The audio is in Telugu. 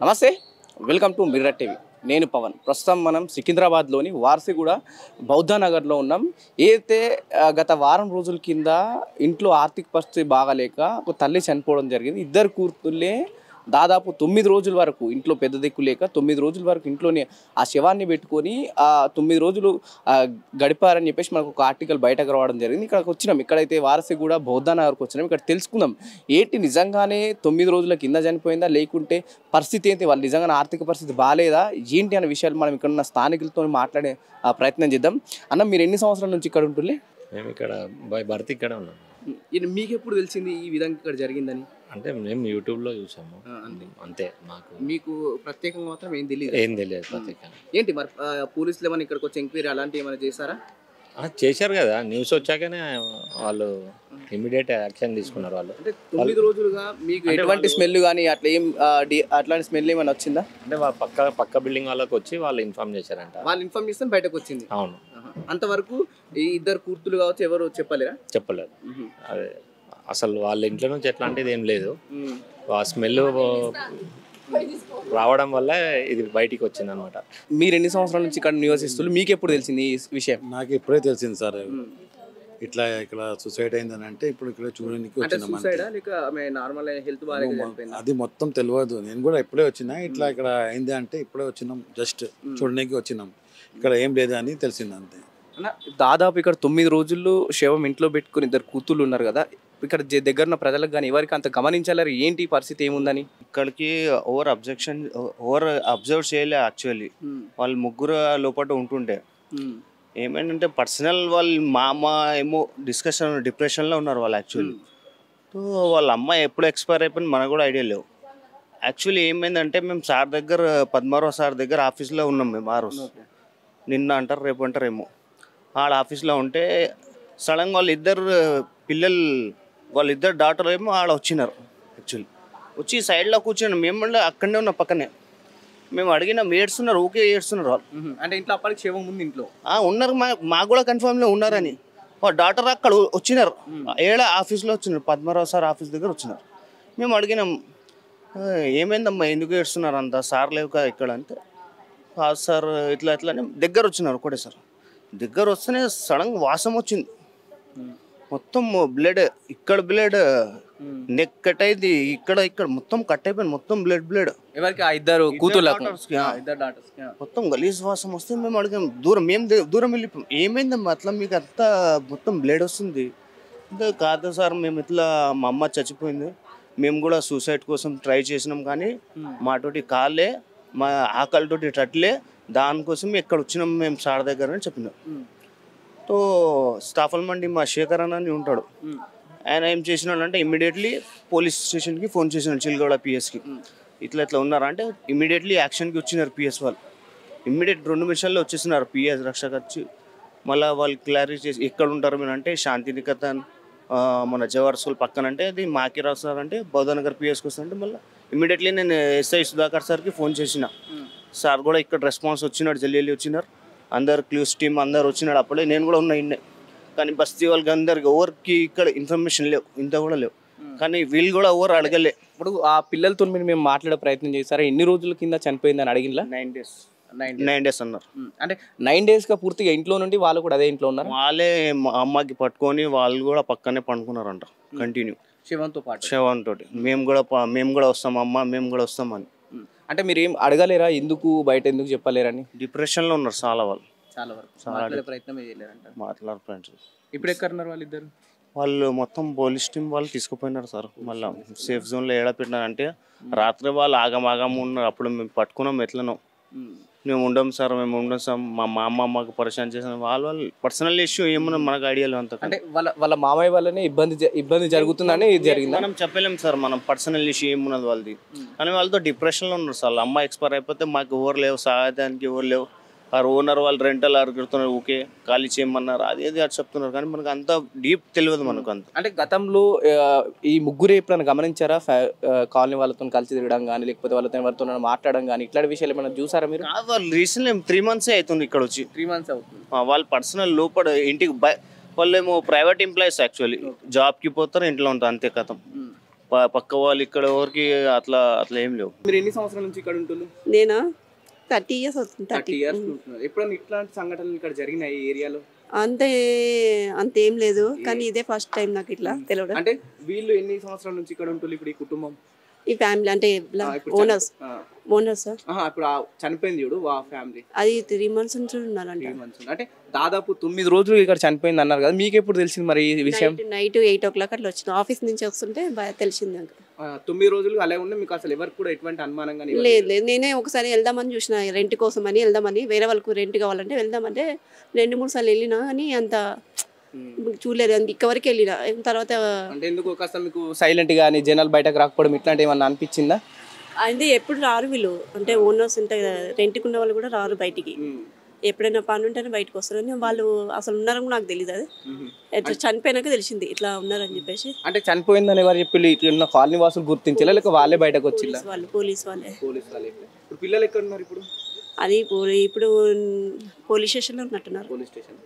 నమస్తే, వెల్కమ్ టు మిర్రర్ టీవీ. నేను పవన్. ప్రస్తుతం మనం సికింద్రాబాద్లోని వార్సిగూడ బౌద్ధనగర్లో ఉన్నాం. ఏదైతే గత వారం రోజుల కింద ఇంట్లో ఆర్థిక పరిస్థితి బాగాలేక ఒక తల్లి చనిపోవడం జరిగింది. ఇద్దరు కూతుళ్ళే దాదాపు 9 రోజుల వరకు ఇంట్లో పెద్ద దిక్కు లేక 9 రోజుల వరకు ఇంట్లోనే ఆ శవాన్ని పెట్టుకొని 9 రోజులు గడిపారని చెప్పేసి మనకు ఒక ఆర్టికల్ బయటకు రావడం జరిగింది. ఇక్కడికి వచ్చినాం. ఇక్కడైతే వారసిగూడ బౌద్ధనగర్కి వచ్చినాం. ఇక్కడ తెలుసుకుందాం ఏంటి నిజంగానే 9 రోజుల కింద చనిపోయిందా, లేకుంటే పరిస్థితి ఏంటి, వాళ్ళు నిజంగానే ఆర్థిక పరిస్థితి బాగాలేదా ఏంటి అనే విషయాలు మనం ఇక్కడ ఉన్న స్థానికులతో మాట్లాడే ప్రయత్నం చేద్దాం. అన్న, మీరు ఎన్ని సంవత్సరాల నుంచి ఇక్కడ ఉంటుండే? మేము ఇక్కడ భర్తీ ఇక్కడ ఉన్నాం. మీకు ఎప్పుడు తెలిసింది ఈ విధంగా ఇక్కడ జరిగిందని? అంటే మేము యూట్యూబ్లో చూసాము అంతే. మీకు ప్రత్యేకంగా మాత్రం ఏం తెలియదు ప్రత్యేకంగా. ఏంటి మరి పోలీసులు ఏమైనా ఇక్కడికి వచ్చి ఎంక్వైరీ అలాంటివి ఏమైనా చేశారా? చేశారు కదా, న్యూస్ వచ్చాకనే వాళ్ళు ఇమీడియట్ యాక్షన్ తీసుకున్నారు. వాళ్ళు అంటే 9 రోజులుగా మీకు ఎటువంటి స్మెల్ కానీ అట్లా ఏం అట్లాంటి స్మెల్ ఏమైనా వచ్చిందా? అంటే పక్క బిల్డింగ్ వాళ్ళకి వచ్చి వాళ్ళు ఇన్ఫార్మ్ చేశారంట. వాళ్ళు ఇన్ఫార్మ్ చేస్తే బయటకు వచ్చింది. అవును. అంతవరకు ఈ ఇద్దరు కూతురు కావచ్చు ఎవరు చెప్పలేరా? చెప్పలేదు. అదే అసలు వాళ్ళ ఇంట్లో నుంచి ఎట్లాంటిది ఏం లేదు. ఆ స్మెల్ రావడం వల్ల ఇది బయటికి వచ్చింది అనమాట. మీరు ఎన్ని సంవత్సరాల నుంచి ఇక్కడ నివసిస్తున్నారు? మీకు ఎప్పుడు తెలిసింది ఈ విషయం? నాకు ఇప్పుడే తెలిసింది సార్. ఇట్లా ఇక్కడ సూసైడ్ అయిందని అంటే ఇప్పుడు ఇక్కడ చూడడానికి అది మొత్తం తెలియదు. నేను కూడా ఇప్పుడే వచ్చినా. ఇట్లా ఇక్కడ అయింది అంటే ఇప్పుడే వచ్చినాం, జస్ట్ చూడడానికి వచ్చినాం. ఇక్కడ ఏం లేదు అని తెలిసింది అంతే. దాదాపు ఇక్కడ 9 రోజుల్లో శవం ఇంట్లో పెట్టుకుని ఇద్దరు కూతుళ్ళు ఉన్నారు కదా, ఇక్కడ దగ్గర ప్రజలకు కానీ ఎవరికి అంత గమనించాలి ఏంటి పరిస్థితి ఏముందని? ఇక్కడికి ఓవర్ అబ్జర్వ్ చేయలే. యాక్చువల్లీ వాళ్ళు ముగ్గురు లోపల ఉంటుండే. ఏమైందంటే పర్సనల్ వాళ్ళ మామ ఏమో డిప్రెషన్లో ఉన్నారు వాళ్ళు యాక్చువల్లీ. సో వాళ్ళ అమ్మ ఎప్పుడు ఎక్స్పైర్ అయిపోయింది మనకు కూడా ఐడియా లేవు. యాక్చువల్లీ ఏమైందంటే మేము సార్ దగ్గర పద్మారావు సార్ దగ్గర ఆఫీస్లో ఉన్నాం. మేము ఆ రోజు నిన్న అంటారు రేపు అంటారు ఏమో ఆడ ఆఫీస్లో ఉంటే సడన్గా వాళ్ళిద్దరు డాక్టర్ ఏమో ఆడ వచ్చినారు. యాక్చువల్లీ వచ్చి సైడ్లో కూర్చున్నాం. మేము అక్కడనే ఉన్న పక్కనే. మేము అడిగినాం, ఏడుస్తున్నారు, ఊకే ఏడుస్తున్నారు వాళ్ళు. అంటే ఇంట్లో అప్పటికి శవం ఉంది ఇంట్లో ఉన్నారు. మాకు కూడా కన్ఫర్మ్లో ఉన్నారని డాక్టర్ అక్కడ వచ్చినారు. ఆఫీస్లో వచ్చినారు, పద్మారావు సార్ ఆఫీస్ దగ్గర వచ్చినారు. మేము అడిగినాం, ఏమైందమ్మా ఎందుకు ఏడుస్తున్నారు అంతా, సార్ లేవు కదా ఇక్కడ అంటే, సార్ ఇట్లా అని దగ్గర వచ్చినారు ఒకటే సార్. దగ్గర వస్తేనే సడన్గా వాసన వచ్చింది. మొత్తం బ్లడ్, ఇక్కడ బ్లడ్, నెక్ కట్ అయింది, ఇక్కడ మొత్తం కట్ అయిపోయింది, మొత్తం బ్లడ్. ఎవరికి? ఇద్దరు కూతురు మొత్తం గలీజ్ వాసన వస్తే మేము అడిగాం, దూరం వెళ్ళిపోయాం. ఏమైందమ్మా అట్లా మీకు అంతా మొత్తం బ్లడ్ వస్తుంది? కాదు సార్, మేము ఇట్లా మా అమ్మ చచ్చిపోయింది, మేము కూడా సూసైడ్ కోసం ట్రై చేసినాం కానీ మాతోటి కాలే, మా ఆకలితోటి టట్లే, దానికోసం ఇక్కడ వచ్చినాం మేము సార్ దగ్గర అని చెప్పినాం. సో స్టాఫల్ మండి మా శేఖర్ అని ఉంటాడు. ఆయన ఏం చేసినాడు అంటే ఇమ్మీడియట్లీ పోలీస్ స్టేషన్కి ఫోన్ చేసినాడు, చిల్గౌడ పిఎస్కి. ఇట్లా ఉన్నారా అంటే ఇమ్మీడియట్లీ యాక్షన్కి వచ్చినారు పిఎస్ వాళ్ళు. ఇమ్మీడియట్ 2 నిమిషాల్లో వచ్చేసినారు పిఎస్ రక్షక వచ్చి. మళ్ళీ వాళ్ళు క్లారిటీ చేసి ఎక్కడ ఉంటారు మీరు అంటే శాంతినికేతన్ మన జవహర్ స్కూల్ పక్కన అంటే అది మాకి రాస్తారంటే బౌద్ధనగర్ పిఎస్కి వస్తుంటే మళ్ళీ ఇమ్మీడియట్లీ నేను ఎస్ఐ సుధాకర్ సార్కి ఫోన్ చేసిన. సార్ కూడా ఇక్కడ రెస్పాన్స్ వచ్చినాడు, జల్లి వచ్చినారు, అందరు క్లూస్ టీమ్ అందరు వచ్చినాడు. అప్పుడే నేను కూడా ఉన్నా. కానీ బస్తీ వాళ్ళకి అందరికి ఎవరికి ఇక్కడ ఇన్ఫర్మేషన్ లేవు, ఇంత కూడా లేవు. కానీ వీళ్ళు కూడా ఎవరు అడగలే. ఇప్పుడు ఆ పిల్లలతో మేము మాట్లాడే ప్రయత్నం చేశారా? ఎన్ని రోజుల కింద చనిపోయిందని అడిగిలా? 9 days అన్నారు. అంటే 9 daysగా పూర్తిగా ఇంట్లో నుండి వాళ్ళు కూడా అదే ఇంట్లో ఉన్నారు. వాళ్ళే అమ్మకి పట్టుకొని వాళ్ళు కూడా పక్కనే పండుకున్నారంట కంటిన్యూ శవంతో. మేము కూడా వస్తాం అమ్మ, మేము కూడా వస్తామని. అంటే మీరు ఏం అడగలేరా? ఎందుకు బయట ఎందుకు చెప్పలేరని? డిప్రెషన్లో ఉన్నారు చాలా వాళ్ళు. చాలా వరకు ప్రయత్నం మాట్లాడారు. ఇప్పుడు ఎక్కడున్నారు వాళ్ళిద్దరు? వాళ్ళు మొత్తం పోలీస్ టీం వాళ్ళు తీసుకుపోయినారు సార్. మళ్ళీ సేఫ్ జోన్లో ఏడా పెట్టినారంటే రాత్రి వాళ్ళు ఆగం ఉన్నారు. అప్పుడు మేము పట్టుకున్నాం ఎట్లనో. మేము ఉండం సార్ మా మామ మాకు పరిచయం చేసిన వాళ్ళు పర్సనల్ ఇష్యూ ఏమన్నా మనకు ఐడియాలు అంత. అంటే వాళ్ళ మామయ్య వల్లనే ఇబ్బంది జరుగుతుందని జరిగింది. మనం చెప్పలేం సార్, మనం పర్సనల్ ఇష్యూ ఏమున్నది వాళ్ళది. కానీ వాళ్ళతో డిప్రెషన్లో ఉన్నారు సార్. అమ్మ ఎక్స్పైర్ అయిపోతే మాకు ఎవరు లేవు, సహాయానికి ఎవరు లేవు. ఆ ఓనర్ వాళ్ళు రెంటల్ అడుగుతున్నారు, ఓకే ఖాళీ చేయమన్నారు, అది అది చెప్తున్నారు. కానీ మనకు అంత డీప్ తెలియదు మనకు అంత. అంటే గతంలో ఈ ముగ్గురు ఎప్పుడైనా గమనించారా? కాలనీ వాళ్ళతో కలిసి తిరగడం కానీ, లేకపోతే వాళ్ళతో మాట్లాడడం కానీ, ఇట్లాంటి విషయాలు ఏమైనా చూసారా మీరు? వాళ్ళు రీసెంట్లీ 3 months అవుతుంది ఇక్కడ వచ్చి. 3 months అవుతుంది. వాళ్ళు పర్సనల్ లోపల ఇంటికి వాళ్ళేమో ప్రైవేట్ ఎంప్లాయీస్ యాక్చువల్లీ. జాబ్కి పోతారు, ఇంట్లో ఉంటారు, అంతే కథం. పక్క వాళ్ళు ఇక్కడ ఎవరికి అట్లా అట్లా ఏం లేవు. మీరు ఎన్ని సంవత్సరాల నుంచి ఇక్కడ ఉంటున్నారు? నేనా 30 ఇయర్స్ అవుతుంది. 30 ఇయర్స్ ఉంటున్నారు. ఎప్పుడైనా ఇట్లాంటి సంఘటనలు ఇక్కడ జరిగినాయి ఈ ఏరియాలో? అంతే అంతేం లేదు, కానీ ఇదే ఫస్ట్ టైం నాకు ఇట్లా తెలియడం. అంటే వీళ్ళు ఎన్ని సంవత్సరాల నుంచి ఇక్కడ ఉంటున్నారు ఇప్పుడు ఈ కుటుంబం? ఈ ఫ్యామిలీ అంటే ఓనర్స్ సార్. ఇప్పుడు చనిపోయింది చూడు ఆ ఫ్యామిలీ, అది 3 months నుంచి ఉన్నారంట. 3 months అంటే దాదాపు 9 రోజులు ఇక్కడ చనిపోయింది అన్నారు కదా, మీకు ఎప్పుడు తెలిసింది మరి ఈ విషయం? నైట్ 8 o'clock అట్లా వచ్చిన ఆఫీస్ నుంచి వస్తుంటే తెలిసింది నాకు. 9 రోజులు అలా ఉండే మీకు అసలు ఎవరికి కూడా ఎటువంటి అనుమానం కానీ లేదు లేదు, నేనే ఒకసారి వెళ్దామని చూసిన, రెంట్ కోసం అని వెళ్దామని, వేరే వాళ్ళకు రెంట్ కావాలంటే వెళ్దామంటే 2-3 సార్లు వెళ్ళినా అని అంత చూడలేదు. ఇంతవరకు వెళ్ళిన తర్వాత అంటే ఎందుకు కాస్త మీకు సైలెంట్ గానీ జనాలు బయటకు రాకపోవడం ఇట్లాంటి ఏమన్నా అనిపించిందా? అయితే ఎప్పుడు రారు వీళ్ళు, అంటే ఓనర్స్ ఉంటాయి కదా, రెంట్కి ఉన్న వాళ్ళు కూడా రారు బయటికి. ఎప్పుడైనా పని ఉంటేనే బయటకు వస్తారని, వాళ్ళు అసలు ఉన్నారని నాకు తెలియదు. అది చనిపోయినాక తెలిసింది ఇట్లా ఉన్నారని చెప్పేసి. అంటే చనిపోయిందని ఎవరు చెప్పి ఇట్లా కాలనీ వాసులు గుర్తించలే, లేక వాళ్ళే బయటకు వచ్చిందా? పోలీస్ వాళ్ళే. ఇప్పుడు పిల్లలు ఎక్కడ ఉన్నారు ఇప్పుడు? అది ఇప్పుడు పోలీస్ స్టేషన్లో ఉన్నట్టున్నారు. Police station